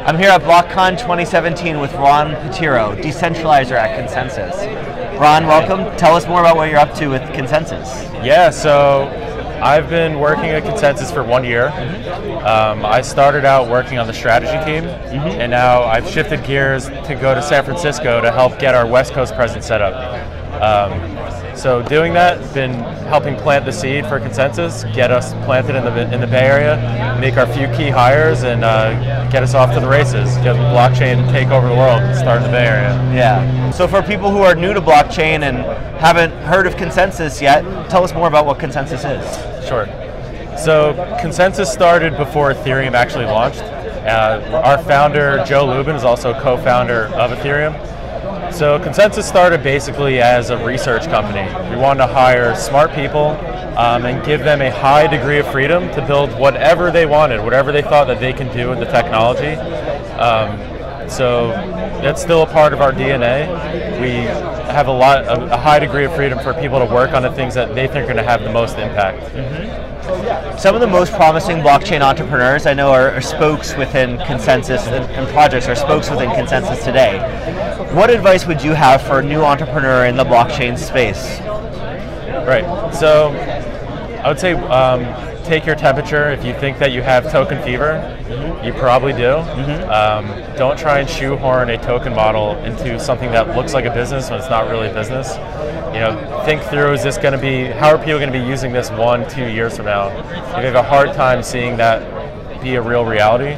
I'm here at BlockCon 2017 with Ron Patiro, decentralizer at Consensys. Ron, welcome. Tell us more about what you're up to with Consensys. Yeah, so I've been working at Consensys for 1 year. I started out working on the strategy team, and now I've shifted gears to go to San Francisco to help get our West Coast presence set up. So doing that, been helping plant the seed for Consensys, get us planted in the Bay Area, make our few key hires, and get us off to the races, get blockchain take over the world, and start in the Bay Area. Yeah. So for people who are new to blockchain and haven't heard of Consensys yet, tell us more about what Consensys is. Sure. So Consensys started before Ethereum actually launched. Our founder, Joe Lubin, is also co-founder of Ethereum. So Consensys started basically as a research company. We wanted to hire smart people and give them a high degree of freedom to build whatever they wanted, whatever they thought that they can do with the technology. So that's still a part of our DNA. We have a high degree of freedom for people to work on the things that they think are going to have the most impact. Some of the most promising blockchain entrepreneurs I know are spokes within Consensys and projects are spokes within Consensys today. What advice would you have for a new entrepreneur in the blockchain space? Right, so I would say take your temperature. If you think that you have token fever, you probably do. Don't try and shoehorn a token model into something that looks like a business when it's not really a business. You know, think through, is this going to be, how are people going to be using this 1-2 years from now? If you have a hard time seeing that be a real reality,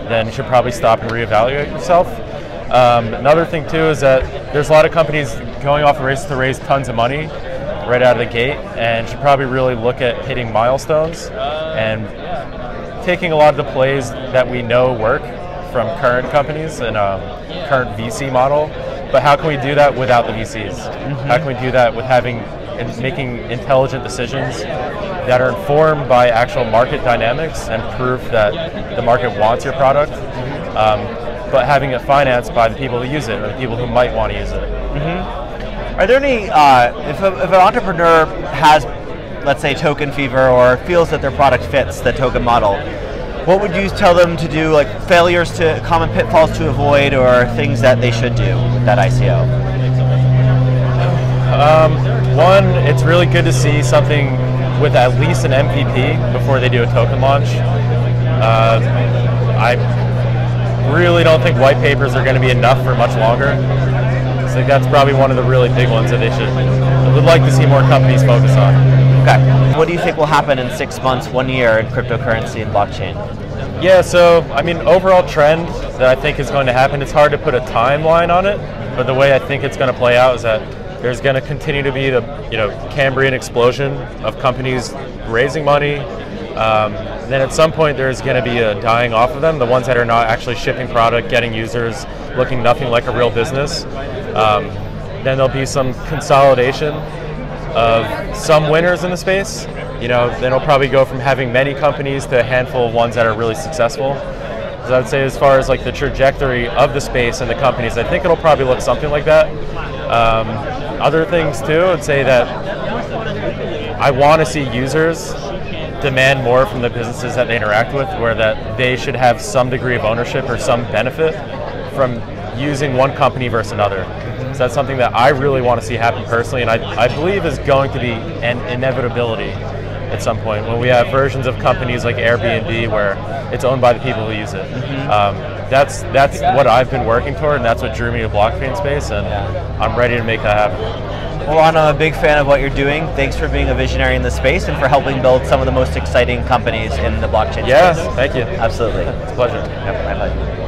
then you should probably stop and reevaluate yourself. Another thing too is that there's a lot of companies going off the race to raise tons of money right out of the gate, and should probably really look at hitting milestones and taking a lot of the plays that we know work from current companies and current VC model. But how can we do that without the VCs? How can we do that with making intelligent decisions that are informed by actual market dynamics and proof that the market wants your product, but having it financed by the people who use it or the people who might want to use it. Are there any, if an entrepreneur has, let's say, token fever or feels that their product fits the token model, what would you tell them to do, like failures to, common pitfalls to avoid, or things that they should do with that ICO? One, it's really good to see something with at least an MVP before they do a token launch. I really don't think white papers are going to be enough for much longer. I think that's probably one of the really big ones that I would like to see more companies focus on. Okay. What do you think will happen in 6 months, 1 year in cryptocurrency and blockchain? Yeah, so I mean, overall trend that I think is going to happen, it's hard to put a timeline on it, but the way I think it's going to play out is that there's going to continue to be the Cambrian explosion of companies raising money. Then at some point there's going to be a dying off of them, the ones that are not actually shipping product, getting users, looking nothing like a real business. Then there'll be some consolidation of some winners in the space. Then it'll probably go from having many companies to a handful of ones that are really successful. So I would say as far as like the trajectory of the space and the companies, I think it'll probably look something like that. Other things too, I'd say that I want to see users demand more from the businesses that they interact with, where that they should have some degree of ownership or some benefit from using one company versus another. So that's something that I really want to see happen personally, and I believe is going to be an inevitability at some point when we have versions of companies like Airbnb where it's owned by the people who use it. That's what I've been working toward, and that's what drew me to blockchain space, and I'm ready to make that happen. Well, Ron, I'm a big fan of what you're doing. Thanks for being a visionary in the space and for helping build some of the most exciting companies in the blockchain space. Yeah, thank you. Absolutely. It's a pleasure. Yep, my pleasure.